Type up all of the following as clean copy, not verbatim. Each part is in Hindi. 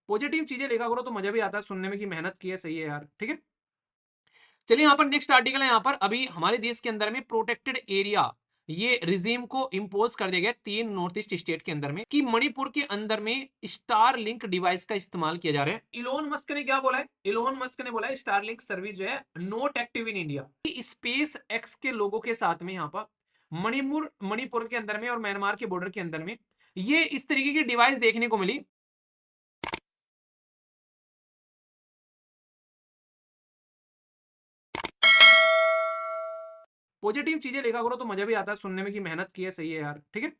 पॉजिटिव चीजें लिखा करो तो मजा भी आता है सुनने में कि मेहनत की है, सही है यार, ठीक है। चलिए यहाँ पर नेक्स्ट आर्टिकल है, यहाँ पर अभी हमारे देश के अंदर में प्रोटेक्टेड एरिया ये रिजीम को इम्पोज कर दिया गया 3 नॉर्थ ईस्ट स्टेट के अंदर में कि मणिपुर के अंदर में स्टार लिंक डिवाइस का इस्तेमाल किया जा रहा है। इलोन मस्क ने क्या बोला है, इलोन मस्क ने बोला है स्टार लिंक सर्विस जो है not active in India. Space x के लोगों के साथ में यहाँ पर मणिपुर के अंदर में और म्यांमार के बॉर्डर के अंदर में ये इस तरीके की डिवाइस देखने को मिली। पॉजिटिव चीजें लिखा करो तो मजा भी आता है सुनने में कि मेहनत की है, सही है यार, ठीक है।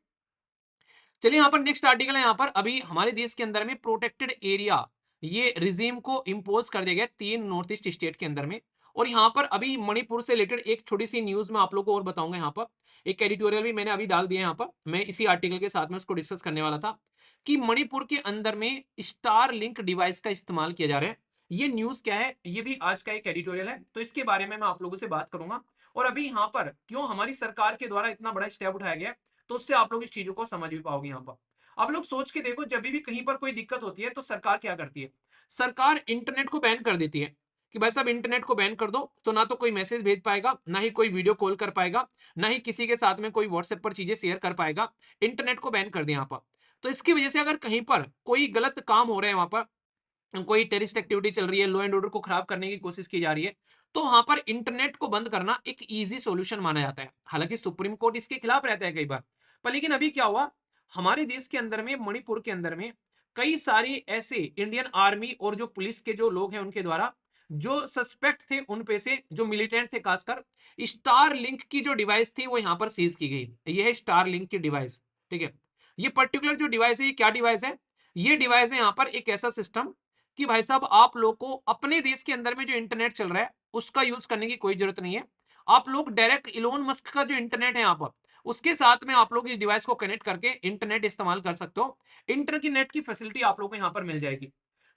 चलिए यहाँ पर नेक्स्ट आर्टिकल है, यहाँ पर अभी हमारे देश के अंदर में प्रोटेक्टेड एरिया ये रिजीम को इम्पोज कर दिया गया 3 नॉर्थ ईस्ट स्टेट के अंदर में। और यहाँ पर अभी मणिपुर से रिलेटेड एक छोटी सी न्यूज में आप लोगों को और बताऊंगा। यहाँ पर एक एडिटोरियल भी मैंने अभी डाल दिया यहाँ पर, मैं इसी आर्टिकल के साथ में उसको डिस्कस करने वाला था कि मणिपुर के अंदर में स्टार लिंक डिवाइस का इस्तेमाल किया जा रहा है। ये न्यूज क्या है, ये भी आज का एक एडिटोरियल है, तो इसके बारे में मैं आप लोगों से बात करूंगा। और अभी यहाँ पर क्यों हमारी सरकार के द्वारा इतना बड़ा स्टेप उठाया गया, तो उससे आप लोग इस चीजों को समझ भी पाओगे। यहाँ पर आप लोग सोच के देखो, जब भी कहीं पर कोई दिक्कत होती है तो सरकार क्या करती है, सरकार इंटरनेट को बैन कर देती है कि भाई साहब इंटरनेट को बैन कर दो, तो ना तो कोई मैसेज भेज पाएगा, ना ही कोई वीडियो कॉल कर पाएगा, ना ही किसी के साथ में कोई व्हाट्सएप पर चीजें शेयर कर पाएगा। इंटरनेट को बैन कर दिया यहाँ पर। तो इसकी वजह से अगर कहीं पर कोई गलत काम हो रहे हैं, वहां पर कोई टेररिस्ट एक्टिविटी चल रही है, लॉ एंड ऑर्डर को खराब करने की कोशिश की जा रही है, तो वहां पर इंटरनेट को बंद करना एक इजी सॉल्यूशन माना जाता है। हालांकि सुप्रीम कोर्ट इसके खिलाफ रहता है कई बार, पर लेकिन अभी क्या हुआ, हमारे देश के अंदर में मणिपुर के अंदर में कई सारे ऐसे इंडियन आर्मी और जो पुलिस के जो लोग हैं उनके द्वारा जो सस्पेक्ट थे, उन पे से जो मिलिटेंट थे खासकर, स्टार लिंक की जो डिवाइस थी वो यहां पर सीज की गई। ये है स्टार लिंक की डिवाइस, ठीक है। ये पर्टिकुलर जो डिवाइस है, ये क्या डिवाइस है, ये डिवाइस है यहाँ पर एक ऐसा सिस्टम कि भाई साहब आप लोग को अपने देश के अंदर में जो इंटरनेट चल रहा है उसका यूज करने की कोई जरूरत नहीं है। आप लोग डायरेक्ट इलोन मस्क का जो इंटरनेट है यहाँ पर, उसके साथ में आप लोग इस डिवाइस को कनेक्ट करके इंटरनेट इस्तेमाल कर सकते हो। इंटरनेट की फैसिलिटी आप लोग को यहाँ पर मिल जाएगी।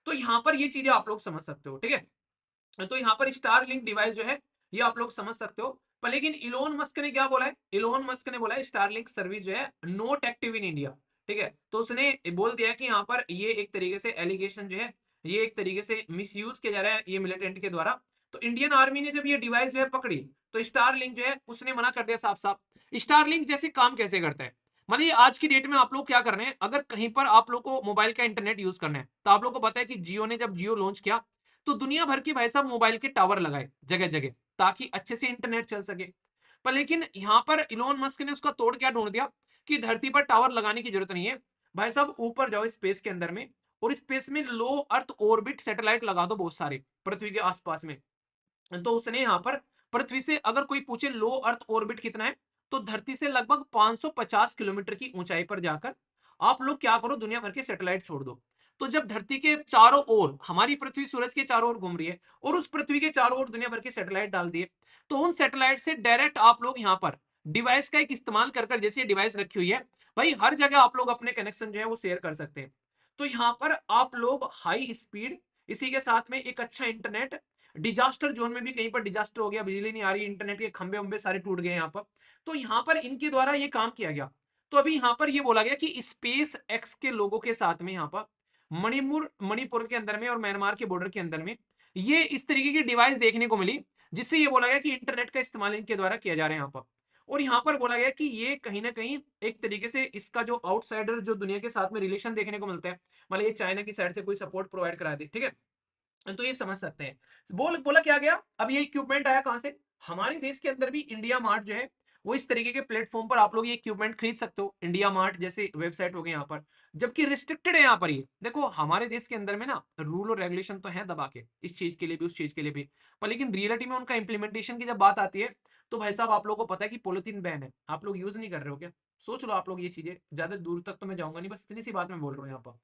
तो यहाँ पर ये चीजें आप लोग समझ सकते हो, ठीक है। तो यहाँ पर स्टार लिंक डिवाइस जो है ये आप लोग समझ सकते हो। पर लेकिन इलोन मस्क ने क्या बोला है, इलोन मस्क ने बोला है स्टार लिंक सर्विस जो है नॉट एक्टिव इन इंडिया, ठीक है। तो उसने बोल दिया कि यहाँ पर ये एक तरीके से एलिगेशन जो है, ये एक तरीके से मिसयूज किया जा रहा है ये मिलिटेंट के द्वारा। तो इंडियन आर्मी ने जब ये डिवाइस जो है पकड़ी, तो स्टार लिंक जो है उसने मना कर दिया साफ साफ। स्टार लिंक जैसे काम कैसे करता है, मानिए आज की डेट में आप लोग क्या कर रहे हैं, अगर कहीं पर आप लोग को मोबाइल का इंटरनेट यूज करना है, तो आप लोग को पता है कि जियो ने जब जियो लॉन्च किया, तो दुनिया भर के भाई साहब मोबाइल के टावर लगाए जगह जगह, ताकि अच्छे से इंटरनेट चल सके। पर लेकिन यहां पर इलोन मस्क ने उसका तोड़ क्या ढूंढ दिया कि धरती पर टावर लगाने की जरूरत नहीं है, भाई साहब ऊपर जाओ स्पेस के अंदर में, और स्पेस में लो अर्थ ऑर्बिट सैटेलाइट लगा दो बहुत सारे पृथ्वी के आसपास में। तो उसने यहां पर पृथ्वी से अगर कोई पूछे लो अर्थ ऑर्बिट कितना है, तो धरती से लगभग 550 किलोमीटर की ऊंचाई पर जाकर आप लोग क्या करो, दुनिया भर के सैटेलाइट छोड़ दो। तो जब धरती के चारों ओर, हमारी पृथ्वी सूरज के चारों ओर घूम रही है, और उस पृथ्वी के चारों ओर दुनिया भर के सैटेलाइट डाल दिए, तो उन सैटेलाइट से डायरेक्ट आप लोग यहाँ पर डिवाइस का एक इस्तेमाल कर कर, जैसे डिवाइस रखी हुई है भाई, हर जगह आप लोग अपने कनेक्शन जो है वो शेयर कर सकते हैं। तो यहाँ पर आप लोग हाई स्पीड, इसी के साथ में एक अच्छा इंटरनेट, डिजास्टर जोन में भी कहीं पर डिजास्टर हो गया, बिजली नहीं आ रही, इंटरनेट के खंभे उम्बे सारे टूट गए यहाँ पर, तो यहाँ पर इनके द्वारा ये काम किया गया। तो अभी यहाँ पर ये बोला गया कि स्पेस एक्स के लोगों के साथ में यहाँ पर मणिपुर के अंदर में और म्यांमार के बॉर्डर के अंदर में ये इस तरीके की डिवाइस देखने को मिली, जिससे ये बोला गया कि इंटरनेट का इस्तेमाल इनके द्वारा किया जा रहा है यहाँ पर। और यहाँ पर बोला गया कि ये कहीं ना कहीं एक तरीके से इसका जो आउटसाइडर जो दुनिया के साथ में रिलेशन देखने को मिलता है, मतलब ये चाइना की साइड से कोई सपोर्ट प्रोवाइड करा दे, ठीक है। तो ये समझ सकते हैं। बोला क्या गया, अब ये इक्विपमेंट आया कहां से, हमारे देश के अंदर भी इंडिया मार्ट जो है वो इस तरीके के प्लेटफॉर्म पर आप लोग ये इक्विपमेंट खरीद सकते हो, इंडिया मार्ट जैसे वेबसाइट हो गए यहाँ पर। जबकि रिस्ट्रिक्टेड है यहाँ पर, ये देखो हमारे देश के अंदर में ना रूल और रेगुलेशन तो है दबा के, इस चीज के लिए भी उस चीज के लिए भी, पर लेकिन रियलिटी में उनका इंप्लीमेंटेशन की जब बात आती है, तो भाई साहब आप लोगों को पता है कि पॉलिथीन बैन है, आप लोग यूज नहीं कर रहे हो क्या। सोच लो आप लोग ये चीजें, ज्यादा दूर तक तो मैं जाऊंगा नहीं, बस इतनी सी बात मैं बोल रहा हूँ यहाँ पर।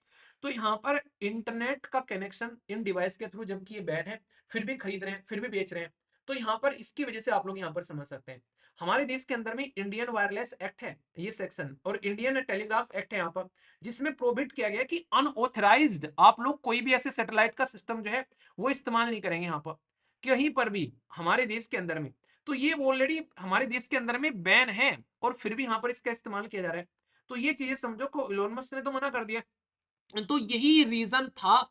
तो यहाँ पर इंटरनेट का कनेक्शन इन डिवाइस के थ्रू, जबकि ये बैन है, फिर भी खरीद रहे हैं, फिर भी बेच रहे हैं। तो यहाँ पर इसकी वजह से आप लोग यहाँ पर समझ सकते हैं, हमारे देश के अंदर में इंडियन वायरलेस एक्ट है ये सेक्शन, और इंडियन टेलीग्राफ एक्ट है यहाँ पर, जिसमें प्रोहिबिट किया गया कि अनऑथराइज्ड आप लोग कोई भी ऐसे सैटेलाइट का सिस्टम जो है वो इस्तेमाल नहीं करेंगे यहाँ पर कहीं पर भी हमारे देश के अंदर में। तो ये ऑलरेडी हमारे देश के अंदर में बैन है, और फिर भी यहाँ पर इसका इस्तेमाल किया जा रहा है। तो ये चीजें समझो को इलोन मस्क ने तो मना कर दिया, तो यही रीजन था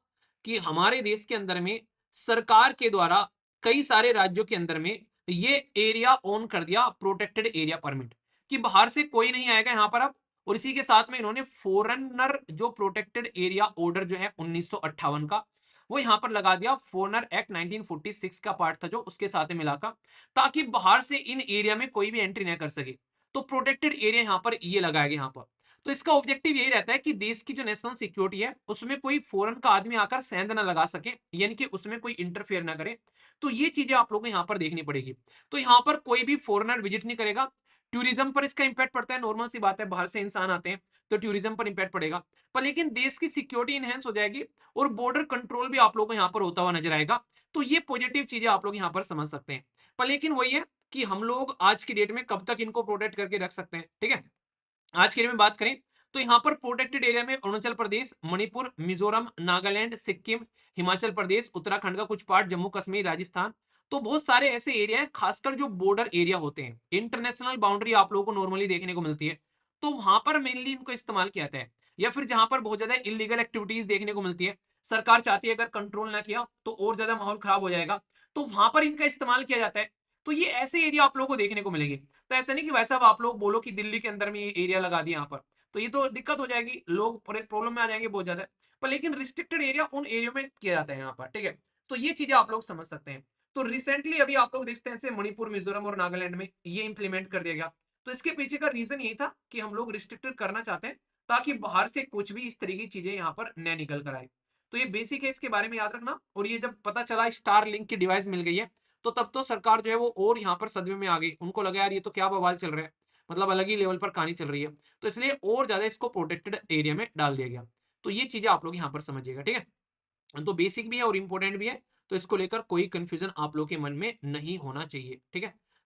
कि हमारे देश के अंदर में सरकार के द्वारा कई सारे राज्यों के अंदर में ये एरिया ऑन कर दिया, प्रोटेक्टेड एरिया परमिट, कि बाहर से कोई नहीं आएगा यहां पर अब। और इसी के साथ में इन्होंने फॉरेनर जो प्रोटेक्टेड एरिया ऑर्डर जो है 1958 का, वो यहां पर लगा दिया। फॉरेनर एक्ट 1946 का पार्ट था जो, उसके साथ मिलाकर, ताकि बाहर से इन एरिया में कोई भी एंट्री ना कर सके। तो प्रोटेक्टेड एरिया यहां पर ये लगाया गया यहां पर। तो इसका ऑब्जेक्टिव यही रहता है कि देश की जो नेशनल सिक्योरिटी है उसमें कोई फॉरेन का आदमी आकर सेंध ना लगा सके, यानी कि उसमें कोई इंटरफेयर ना करे। तो ये चीजें आप लोगों को यहाँ पर देखनी पड़ेगी। तो यहाँ पर कोई भी फॉरेनर विजिट नहीं करेगा। टूरिज्म पर इसका इंपैक्ट पड़ता है, नॉर्मल सी बात है, बाहर से इंसान आते हैं तो टूरिज्म पर इंपैक्ट पड़ेगा। पर लेकिन देश की सिक्योरिटी इनहेंस हो जाएगी और बॉर्डर कंट्रोल भी आप लोगों को यहाँ पर होता हुआ नजर आएगा। तो ये पॉजिटिव चीजें आप लोग यहाँ पर समझ सकते हैं। पर लेकिन वही है कि हम लोग आज की डेट में कब तक इनको प्रोटेक्ट करके रख सकते हैं, ठीक है। आज के डेट में बात करें तो यहाँ पर प्रोटेक्टेड एरिया में अरुणाचल प्रदेश, मणिपुर, मिजोरम, नागालैंड, सिक्किम, हिमाचल प्रदेश, उत्तराखंड का कुछ पार्ट, जम्मू कश्मीर, राजस्थान। तो बहुत सारे ऐसे एरिया हैं, खासकर जो बॉर्डर एरिया होते हैं, इंटरनेशनल बाउंड्री आप लोगों को नॉर्मली देखने को मिलती है, तो वहां पर मेनली इनको इस्तेमाल किया जाता है। या फिर जहां पर बहुत ज्यादा इलीगल एक्टिविटीज देखने को मिलती है, सरकार चाहती है अगर कंट्रोल ना किया तो और ज्यादा माहौल खराब हो जाएगा, तो वहां पर इनका इस्तेमाल किया जाता है। तो ये ऐसे एरिया आप लोगों को देखने को मिलेगी। तो ऐसा नहीं कि वैसा आप लोग बोलो कि दिल्ली के अंदर में ये एरिया लगा दिया यहाँ पर, तो ये तो दिक्कत हो जाएगी, लोग प्रॉब्लम में आ जाएंगे बहुत ज्यादा। पर लेकिन रिस्ट्रिक्टेड एरिया उन एरिया में किया जाता है यहाँ पर, ठीक है। तो ये चीजें आप लोग समझ सकते हैं। तो रिसेंटली अभी आप लोग देखते हैं जैसे मणिपुर, मिजोरम और नागालैंड में ये इंप्लीमेंट कर दिया गया। तो इसके पीछे का रीजन यही था कि हम लोग रिस्ट्रिक्टेड करना चाहते हैं ताकि बाहर से कुछ भी इस तरीके की चीजें यहाँ पर न निकल कर आए। तो ये बेसिक है, इसके बारे में याद रखना। और ये जब पता चला स्टार लिंक की डिवाइस मिल गई है, तो तब तो सरकार जो है वो और यहाँ पर सदमे में आ गई। उनको लगा यार ये तो क्या बवाल चल रहा है, मतलब अलग ही लेवल पर कहानी चल रही है। तो इसलिए और ज्यादा इसको प्रोटेक्टेड एरिया में डाल दिया गया। तो ये चीजें आप लोग यहाँ पर समझिएगा, ठीक है। तो बेसिक भी है और इंपॉर्टेंट भी है, तो इसको लेकर कोई कंफ्यूजन आप लोग के मन में नहीं होना चाहिए, ठीक है।